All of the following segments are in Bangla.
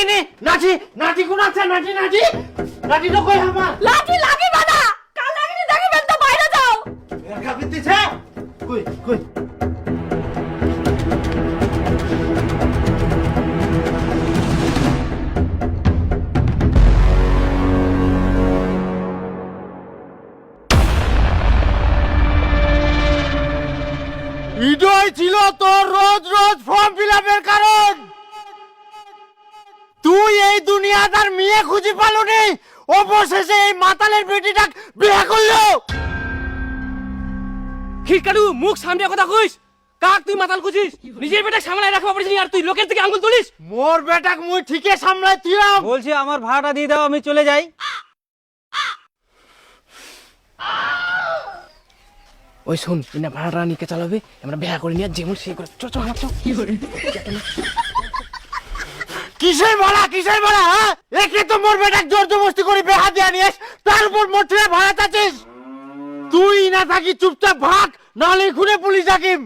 নি নাচি নাচি কোন আছে নাচি নাচি নাচি তো কই আমার লাঠি লাগিবে না, কাল লাগিনি দেখিবেন তো বাইরে যাও। একা বিতিছে কই কই ইডই ছিল তোর রোজ রোজ ফর্ম ফিলআপের কারণ। তুই এই দুনিয়াদার মেয়ে খুঁজে পালনি, অবশেষে এই মাতালের বেটিটা বিয়ে করলো। খিটকাটু মুখ সামনে কথা কইস, কাক তুই মাতাল খুঁজিস, নিজের বেটা সামলায় রাখবা পারিস আর তুই লোকের থেকে আঙ্গুল তুলিস। মোর বেটাক মুই ঠিকই সামলাই তুইও। বলছি আমার ভাড়াটা দিয়ে দাও, আমি চলে যাই। ওই শুন, ইনা ভাড়াটা নিকে চালাবে, আমরা বিয়া করে নিয়ে যেমন সেই করে চ চ চ। কিসের বলা হ্যাঁ? একে তো মোর বেটাক জোর জবরদস্তি করে বিয়া দিয়া নিয়েস, তার উপর মোর ছেলে ভাড়া চাচ্ছিস। তুই না থাকি চুপচাপ ভাগ, নাহলে খুনে পুলিশ ডাকিম।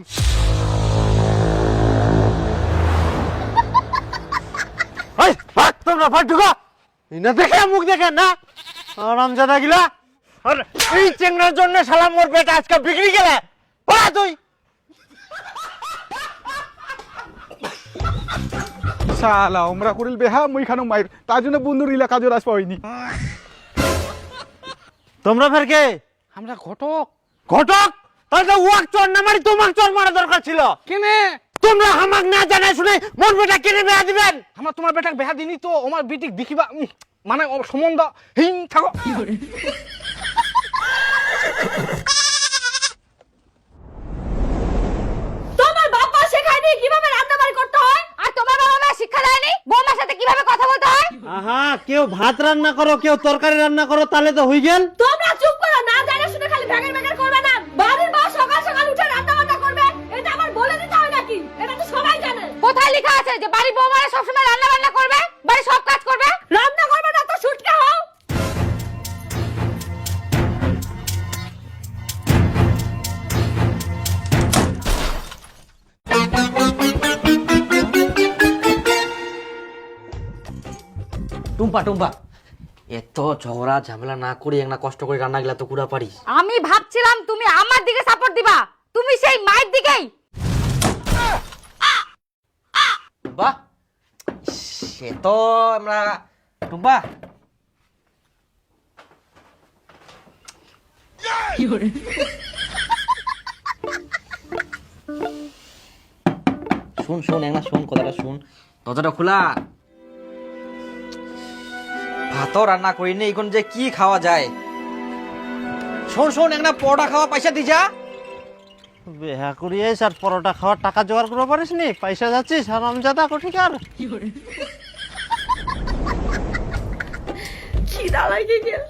এই ভাগ, তোমরা ভাগ ঢুকা। ইনা দেখে মুখ দেখে না আরামজাদা গিলা। আর এই চেংড়ার জন্য শালা মোর বেটা আজকে বিক্রি গেলে পড়া তুই। শালা ওমরা করিল বেহা মুই খানো মাইর, তার জন্য বন্ধুর ইলা কাজে রাস পাইনি। তোমরা ফের কে? আমরা ঘটক। ঘটক? তাহলে ওয়াক চোর না মারি তোমাক চোর মারা দরকার ছিল। কেনে তোমরা আমাক না জানাই শুনে মোর বেটা কেনে বিয়া দিবেন? আমরা তোমার বেটাক বেহা দিনি তো আমার বিটিক দেখিবা মানে সম্বন্ধ হিং থাকো। তোমার বাবা শেখায়নি কিভাবে রান্না বাড়ি করতে হয়, আর তোমার বাবা মা শিক্ষা দেয়নি বৌমার সাথে কিভাবে কথা বলতে হয়। আহা, কেউ ভাত রান্না করো, কেউ তরকারি রান্না করো, তাহলে তো হই গেল। তোমরা চুপ করো, না জানা শুনে খালি ভ্যাগের ভ্যাগের করবে না। বাড়ির বউ সকাল সকাল উঠে রান্না বান্না করবে, এটা আমার বলে দিতে হয় নাকি? এটা তো সবাই জানে। কোথায় লেখা আছে যে বাড়ির বউমারা সবসময় রান্না বান্না করবে, বাড়ির সব কাজ করবে? রান্না করবে না তো শুটকে হও। টুম্পা টুম্পা এত ঝগড়া ঝামেলা না করি একটা কষ্ট করে রান্না গেলা তো কুড়া পারিস। আমি ভাবছিলাম তুমি আমার দিকে সাপোর্ট দিবা, তুমি সেই মায়ের দিকেই। বাহ, সে তো আমরা টুম্পা শুন শুন একটা শুন কথাটা শুন, দরজাটা খোলা। ভাতও রান্না করিনি, এখন যে কি খাওয়া যায়। শোন শোন একটা পরোটা খাওয়া পয়সা দি যা। বিয়া করিয়েছ আর পরোটা খাওয়ার টাকা জোগাড় করে পারিস নি, পয়সা যাচ্ছিস হারামজাদা কোঠিকার। খিদা লাগে গেল।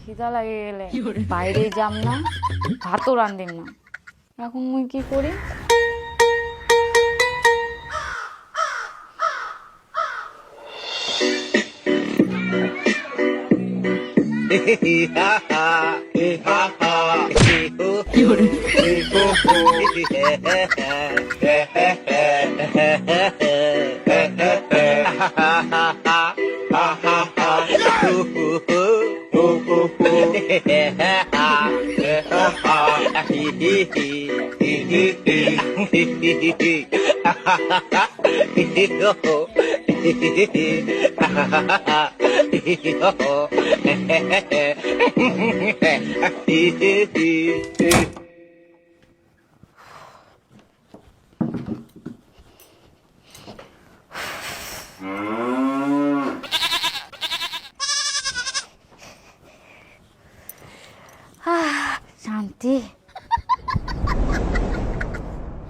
খিদা লাগে গেলে বাইরে যাম না, ভাতও রান্ধিম না। এখন মুই কি করি? শান্তি।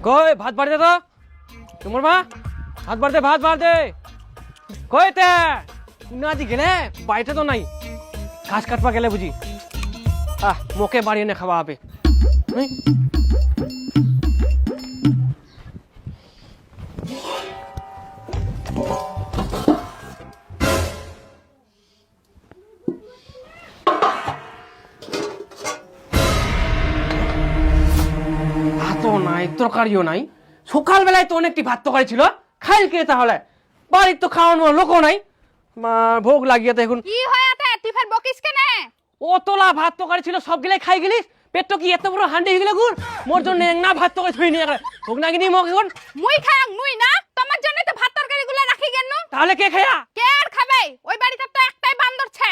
কই ভাত বাড়ি দে তো তোমার মা ভাত বাড়ি দে ভাত বাড়ি দে কই তে না দি গেলে বাড়িতে তো নাই ঘাস কাটবা গেলে বুঝি মোকে বাড়ি এনে খাওয়া হবে ভাতও নাই তরকারিও নাই সকালবেলায় তো অনেকটি ভাত তরকারি ছিল খাইল কে তাহলে বাড়ির তো খাওয়ানোর লোকও নাই মা ভোগ লাগিয়ে তো এখন কি হয়াতে তুই ফের বকিস কেনে ও তোলা ভাত তরকারি ছিল সব গিলে খাই গেলিস পেট তো কি এত বড় হান্ডি হয়ে গেলে গুড় মোর জন্য না ভাত তরকারি থই নিয়ে ভোগ না কিনি মোক এখন মুই খায়াং মুই না তোমার জন্য তো ভাত তরকারিগুলো রাখি গেন তাহলে কে খায়া কে আর খাবে ওই বাড়িতে তো একটাই বান্দর ছে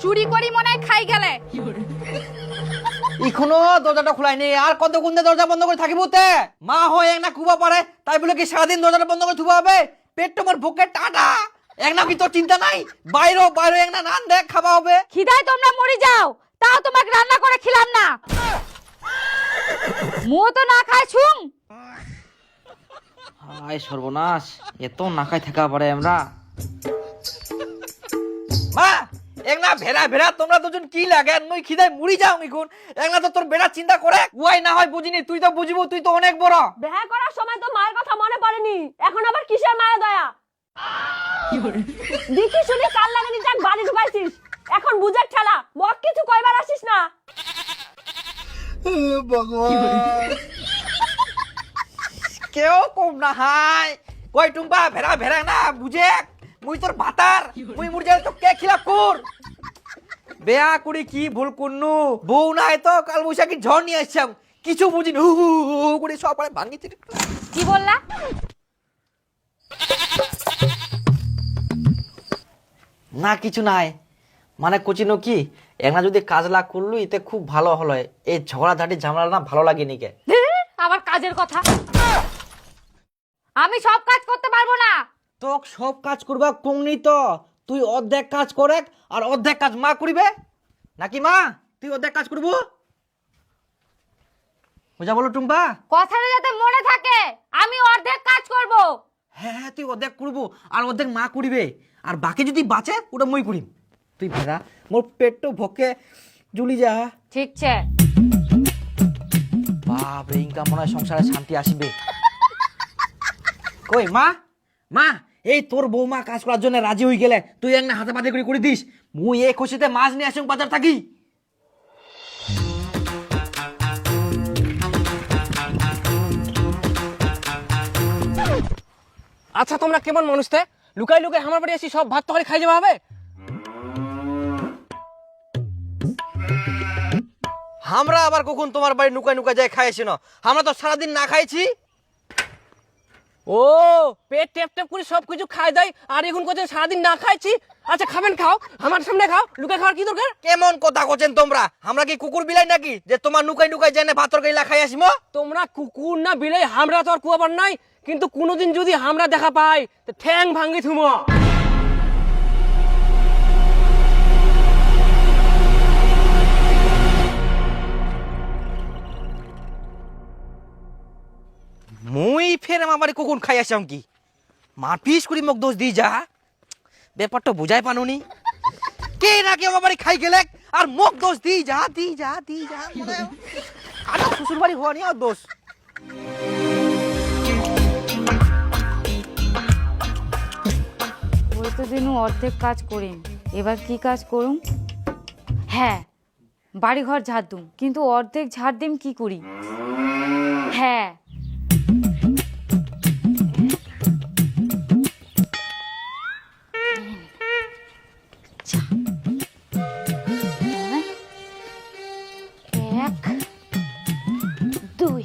চুরি করি মনে হয় খাই গেলে এখনো দরজাটা খোলাই নেই আর কতক্ষণ ধরে দরজা বন্ধ করে থাকিব তে মা হয় এক না কুবা পারে তাই বলে কি সারাদিন দরজাটা বন্ধ করে থুবা হবে পেট তোমার ভোকে টাটা এক না কি তোর চিন্তা নাই বাইরে বাইরে এক না নান দেখ খাওয়া হবে খিদায় তোমরা মরে যাও তাও তোমাকে রান্না করে খিলাম না মু তো না খাই ছুম হায় সর্বনাশ এত না খাই থাকা পারে আমরা মা একনা ভেড়া ভেড়া তোমরা দুজন কি লাগে মুই খিদায় মুড়ি যাও এখন একনা তো তোর বেড়া চিন্তা করে ওয়াই না হয় বুঝিনি তুই তো বুঝিবো তুই তো অনেক বড় বিয়ে করার সময় তো মায়ের কথা মনে পড়েনি এখন আবার কিসের মায়া দয়া দেখি শুনি কাল লাগেনি যাক বাড়ি ঢুকাইছিস এখন বুঝের ঠেলা মক কিছু কইবার আসিস না কেউ কম না হাই কই টুম্পা ভেড়া ভেড়া না বুঝে মুই তোর ভাতার মুই মুড় যাই তো কে খিলা কর বেয়া কুড়ি কি ভুল করনু বউ নাই তো কাল বৈশাখী ঝড় নিয়ে আসছাম কিছু বুঝিনি হু হু হু করে সব পারে ভাঙিতে কি বললা না কিছু নাই মানে কোচিনো কি একনা যদি কাজ লাগ করলু এতে খুব ভালো হলো এই ঝগড়াঝাটি ঝামেলা না ভালো লাগে নিকে আবার কাজের কথা আমি সব কাজ করতে পারবো না তোক সব কাজ করবা কমনি তো তুই অর্ধেক কাজ করে আর অর্ধেক কাজ মা করিবে নাকি মা তুই অর্ধেক কাজ করবো বুঝা বলো টুম্পা কথাটা যাতে মনে থাকে আমি অর্ধেক কাজ করব হ্যাঁ হ্যাঁ তুই অর্ধেক করবো আর অর্ধেক মা করিবে আর বাকি যদি বাঁচে ওটা মই করিম তুই ভেড়া মোর পেট তো ভকে জুলি যা ঠিক আছে বাপ রে ইনকাম মনে হয় সংসারে শান্তি আসবে কই মা মা এই তোর বৌমা কাজ করার জন্য রাজি হয়ে গেলে তুই এক না হাতে পাতে করে দিস মুই এই খুশিতে মাছ নিয়ে আসুন বাজার থাকি আচ্ছা তোমরা কেমন মানুষ তে লুকাই লুকাই আমার বাড়ি আসি সব ভাত তরকারি খাই যাওয়া হবে আমরা আবার কখন তোমার বাড়ি নুকাই নুকাই যাই খাইছি না আমরা তো সারাদিন না খাইছি ও পেট টেপ টেপ করে সব কিছু খাই দেয় আর এখন কোথায় সারাদিন না খাইছি আচ্ছা খাবেন খাও আমার সামনে খাও লুকাই খাওয়ার কি দরকার কেমন কথা করছেন তোমরা আমরা কি কুকুর বিলাই নাকি যে তোমার নুকাই নুকাই জেনে ভাত তরকারি খাই আসিমো তোমরা কুকুর না বিলাই আমরা তো আর কুয়াবার নাই কিন্তু কোনোদিন যদি আমরা দেখা পাই তো ঠ্যাং ভাঙ্গি থুমো মুই ফের আমার বাড়ি কখন খাই আসলাম কি মারপিস করি মোক দোষ দিই যা ব্যাপারটা বুঝাই পানুনি কে না কে আমার বাড়ি খাই গেলে আর মোক দোষ দিই যা আর শ্বশুর বাড়ি হওয়া নিয়ে আর দোষ ওই তো দিনু অর্ধেক কাজ করিম এবার কি কাজ করুম হ্যাঁ বাড়িঘর ঝাড় দুম কিন্তু অর্ধেক ঝাড় দিম কি করি হ্যাঁ এক দুই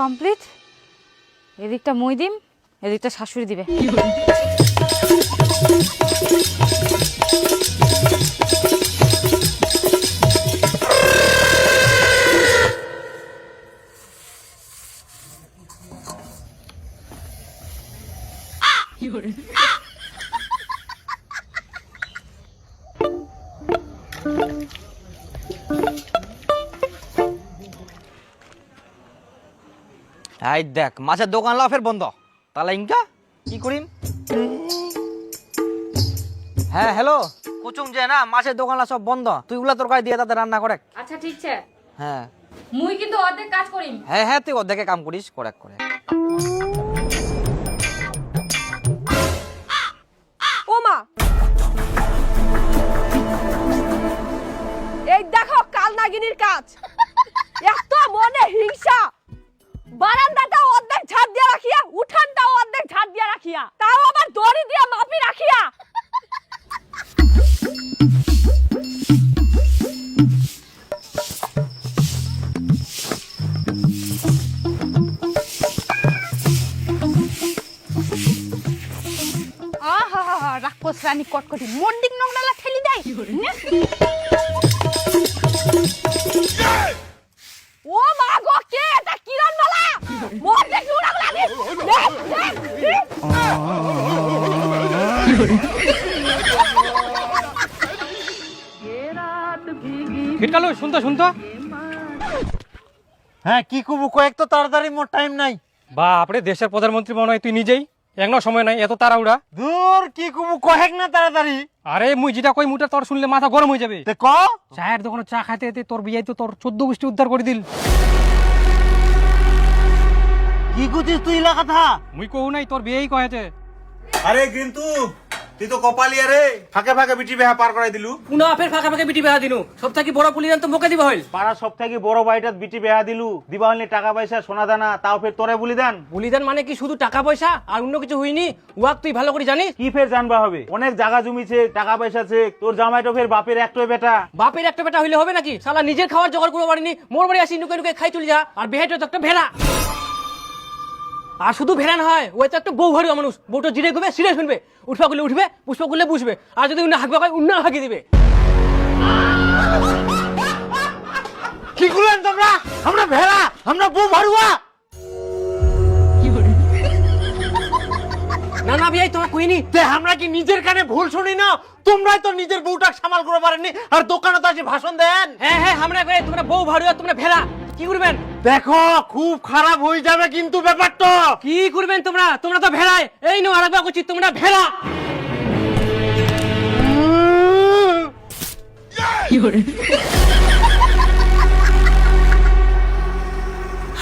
কমপ্লিট। এদিকটা মই দিম, এদিকটা শাশুড়ি দিবে। এই দেখ মাছের দোকান লাও ফের বন্ধ, তাহলে ইনকা কি করিম? হ্যাঁ হ্যালো, কুচুম যে না মাছের দোকানলা সব বন্ধ, তুই উলা তরকারি দিয়ে তাতে রান্না করে। আচ্ছা ঠিক আছে, হ্যাঁ মুই কিন্তু অর্ধেক কাজ করিম। হ্যাঁ হ্যাঁ, তুই অর্ধেকে কাম করিস, করে করে। ও মা, এই দেখো কাল নাগিনীর কাজ। এত মনে হিংসা, বারান্দাটা অর্ধেক ঝাড় দিয়ে রাখিয়া, উঠানটাও অর্ধেক ঝাড় দিয়ে রাখিয়া, তাও আবার দড়ি দিয়ে মাপি রাখিয়া। আহা রাক্ষস রানী কটকটি মন্ডিং নোংরালা ঠেলি দেয়। ও মা গো, কে এটা? কিরণ মালা মধ্যে নোংরাগুলা দি। খিটকালু শুনতো শুনতো। হ্যাঁ কি করবো, কয়েক তো তাড়াতাড়ি, মোর টাইম নাই। বাপরে, দেশের প্রধানমন্ত্রী মনে হয় তুই নিজেই, এখনো সময় নাই, এত তাড়াহুড়া। দূর কি করবো, কয়েক না তাড়াতাড়ি। আরে মুই যেটা কই মুটা তোর শুনলে মাথা গরম হয়ে যাবে। তে ক। চায়ের দোকানে চা খাইতে খাইতে তোর বিয়াই তো তোর 14 গোষ্ঠী উদ্ধার করে দিল। কি করছিস তুই ইলা কথা? মুই কহু নাই, তোর বিয়েই কহেছে। আরে কিন্তু তুই তো কপালিয়া রে, ফাঁকে ফাঁকে বিটি বেহা পার করাই দিলু। পুনা ফের ফাঁকা ফাঁকা বিটি বেহা দিনু, সব থাকি বড় পুলিয়ান তো মোকে দিবা হইল। পাড়া সব থেকে বড় বাড়িটাত বিটি বেহা দিলু, দিবা হইনি টাকা পয়সা সোনা দানা, তাও ফের তোরে বলি দেন। বলিদান মানে কি শুধু টাকা পয়সা আর অন্য কিছু হইনি? উয়াক তুই ভালো করে জানিস। কি ফের জানবা হবে, অনেক জায়গা জমিছে, টাকা পয়সা আছে, তোর জামাইটো ফের বাপের একটাই বেটা। বাপের একটা বেটা হইলে হবে নাকি? শালা নিজের খাওয়ার জোগাড় করতে পারিনি, মোর বাড়ি আসি নুকে নুকে খাই চলে যা, আর বেহেটা তো একটা ভেড়া। আর শুধু ভেড়া হয়, ওই তো একটা বউ ভাড়ুয়া মানুষ, বউটা জিরে ঘুমে সিরে শুনবে, উঠবা করলে উঠবে, পুষ্প করলে বুঝবে, আর যদি উন্না হাঁকবে হয় উন্না হাঁকি দিবে। কি করলেন তোমরা? আমরা ভেড়া, আমরা বউ ভাড়ুয়া। না না ভাই, তোমার কইনি। তে আমরা কি নিজের কানে ভুল শুনি না? তোমরাই তো নিজের বউটাকে সামাল করে পারেননি, আর দোকানে তো আসি ভাষণ দেন। হ্যাঁ হ্যাঁ, আমরা কই তোমরা বউ ভাড়ুয়া, তোমরা ভেড়া, কি করবেন? দেখো খুব খারাপ হয়ে যাবে কিন্তু ব্যাপারটা। কি করবেন তোমরা? তোমরা তো ভেড়ায়। এই নো আরেকবার কইছি, তোমরা ভেড়া।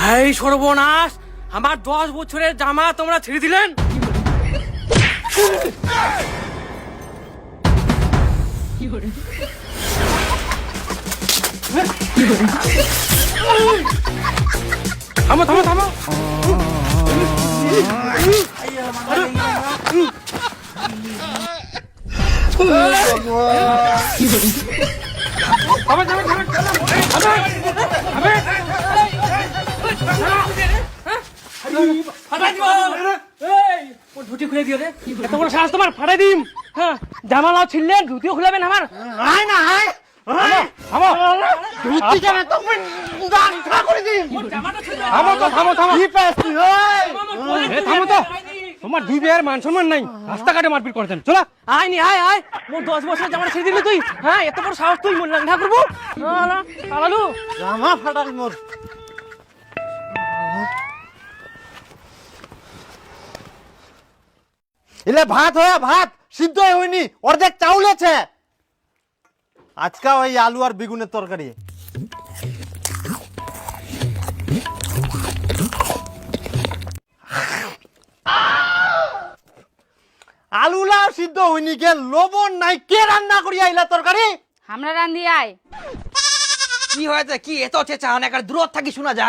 হাই সর্বনাশ, আমার 10 বছরের জামা তোমরা ছিঁড়ে দিলেন। থামো থামো থামো। ধুতি খুলে দিও রে, এত বড় সাহস তোমার, ফাটাই দিম। হ্যাঁ, জামা লাও ছিললেন, ধুতিও খুলাবেন আমার। আয় না আয়, থামো ধুতি জামা তো দান খা করে দিন। থামো তো, থামো থামো। কি পাস তুই? ওই এ থামো তো, তোমার দুই বিয়ের মান সম্মান নাই, রাস্তাঘাটে মারপিট করতেন। চলো আয় নি, আয় আয়, মোর 10 বছর জামা ছেড়ে দিলি তুই? হ্যাঁ, এত বড় সাহস তুই, মন লাঙ্ঘা করবো? আলালু জামা ফাটাল মোর। এলে ভাত হয়ে ভাত সিদ্ধ হয়নি, অর্ধেক চাউল আছে। আজকে ওই আলু আর বেগুনের তরকারি। আলুলাও সিদ্ধ হয়নি, কে লবণ নাই, কে রান্না করি আইলা তরকারি? আমরা রান্ধি আয়। কি হয়েছে? কি এত চেঁচা অনেক দূর থাকি শোনা যা।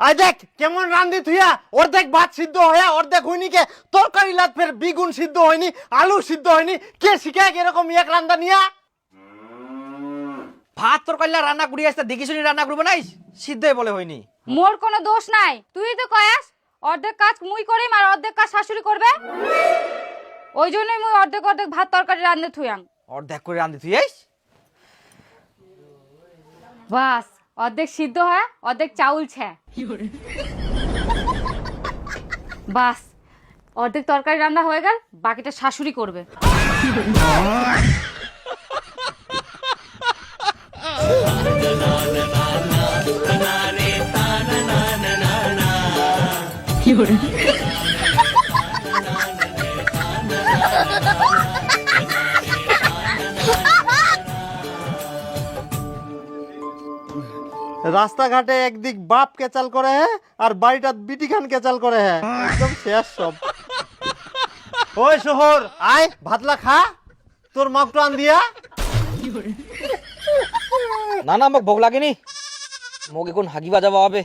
আই দেখ কেমন রান্ধি থুইয়া, অর্ধেক ভাত সিদ্ধ হয়ে অর্ধেক হয়নি, কে তরকারি লাত ফের বেগুন সিদ্ধ হয়নি, আলু সিদ্ধ হয়নি, কে শিখায় এরকম এক রান্না নিয়া? ভাত তরকারি রান্না করি আসতে দেখি শুনি রান্না করবো নাই সিদ্ধই বলে হয়নি। মোর কোনো দোষ নাই, তুই তো কয়াস অর্ধেক কাজ মুই করিম আর অর্ধেক কাজ শাশুড়ি করবে, ওই জন্যই মুই অর্ধেক অর্ধেক ভাত তরকারি রান্ধে থুয়াং। অর্ধেক করে রান্ধি তুই আইস। বাস অর্ধেক সিদ্ধ হয় অর্ধেক চাউল ছে, বাস অর্ধেক তরকারি রান্না হয়ে গেল, বাকিটা শাশুড়ি করবে। রাস্তাঘাটে একদিক বাপ কেচাল করে হ্যাঁ আর বাড়িটা বিটি খান কেচাল করে হ্যাঁ, একদম শেষ সব। ওই শহর আয় ভাতলা খা, তোর মাপটা আন দিয়া। না না মোক ভোগ লাগেনি, মোক এখন হাগিবা যাওয়া হবে।